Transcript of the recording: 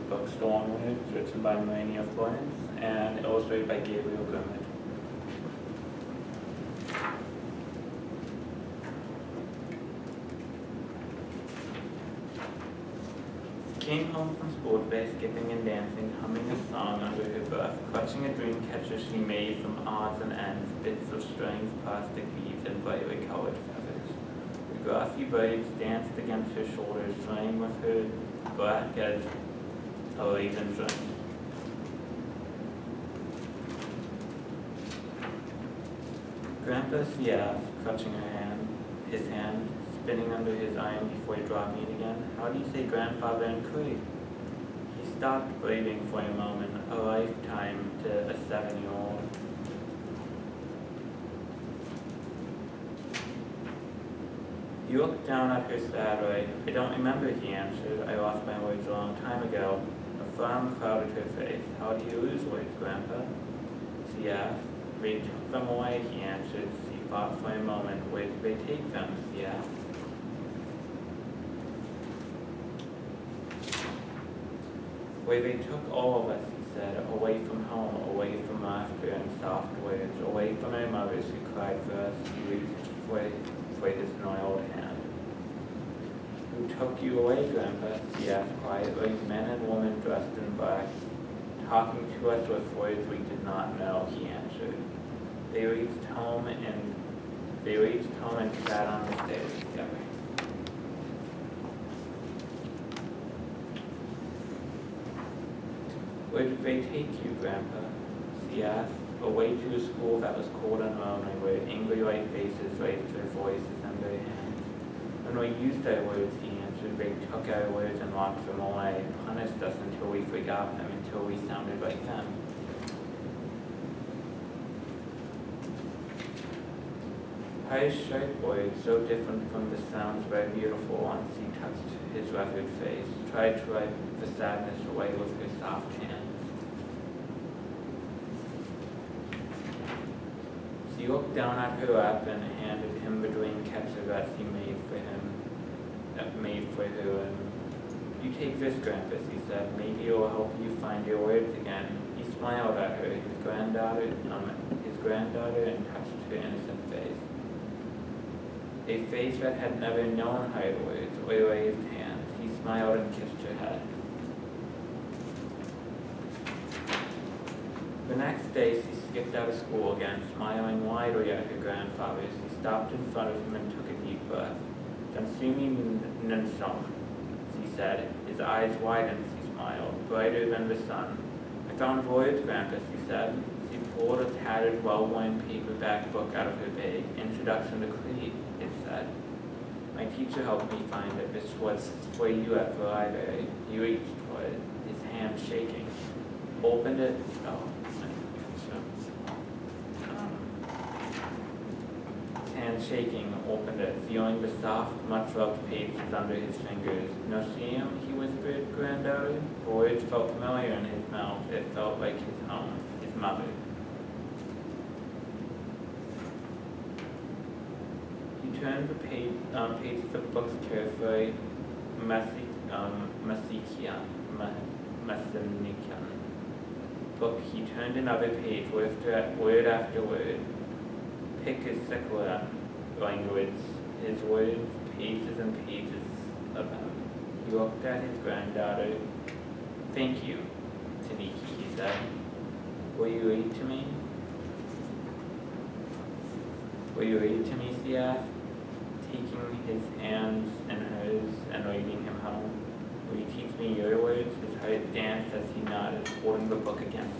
Bookstore Onwards, written by Melania Florence and illustrated by Gabriel Grimwood. She came home from school today, skipping and dancing, humming a song under her breath, clutching a dream catcher she made from odds and ends, bits of strings, plastic beads, and brightly colored feathers. The glossy braids danced against her shoulders, swaying with her black as a raven's ring. Grandpa, she asked, clutching his hand, spinning under his arm before dropping it again. How do you say grandfather in Cree? He stopped breathing for a moment, a lifetime to a 7-year-old. He looked down at her sadly. I don't remember, he answered. I lost my words a long time ago. A frown clouded her face. How do you lose words, Grandpa? She asked. They took them away, he answered. She thought for a moment. Where did they take them? She asked. Where they took all of us, he said, away from home, away from laughter and soft words, away from our mothers who cried for us. He reached for his gnarled hand. Who took you away, Grandpa? She asked quietly. Men and women dressed in black, talking to us with words we did not know, he answered. They reached home and sat on the stairs together. Where did they take you, Grandpa? She asked. Away to a school that was cold and lonely, where angry white faces raised their voices and their hands. When we used our words, he answered, they took our words and locked them away, punished us until we forgot them, until we sounded like them. Harsh, sharp words, so different from the sounds of our beautiful ones, he touched his weathered face, tried to wipe the sadness away with her soft hand. She looked down at her lap and handed him the dream catcher that she made for her. And you take this, Grandpa, she said. Maybe it will help you find your words again. He smiled at her, his granddaughter, and touched her innocent face. A face that had never known hard words or raised hands. He smiled and kissed her head. The next day, she skipped out of school again, smiling widely at her grandfather. She stopped in front of him and took a deep breath. Dansumi Nansong, she said. His eyes widened, she smiled, brighter than the sun. I found words, Grandpa, she said. She pulled a tattered, well-worn paperback book out of her bag. Introduction to Cree, it said. My teacher helped me find it. This was for you at the library. He reached for it, his hand shaking. Opened it. Shaking, opened it, feeling the soft, much-loved pages under his fingers. No see him, he whispered, granddaughter. The words felt familiar in his mouth. It felt like his home, his mother. He turned the pages of books carefully. Masikian. Book. He turned another page, word after word. Pick his secular language, his words, pages and pages of them. He looked at his granddaughter. Thank you, Taniki, he said. Will you read to me? Will you read to me, she asked, taking his hands in hers and leading him home. Will you teach me your words? His heart danced as he nodded, holding the book against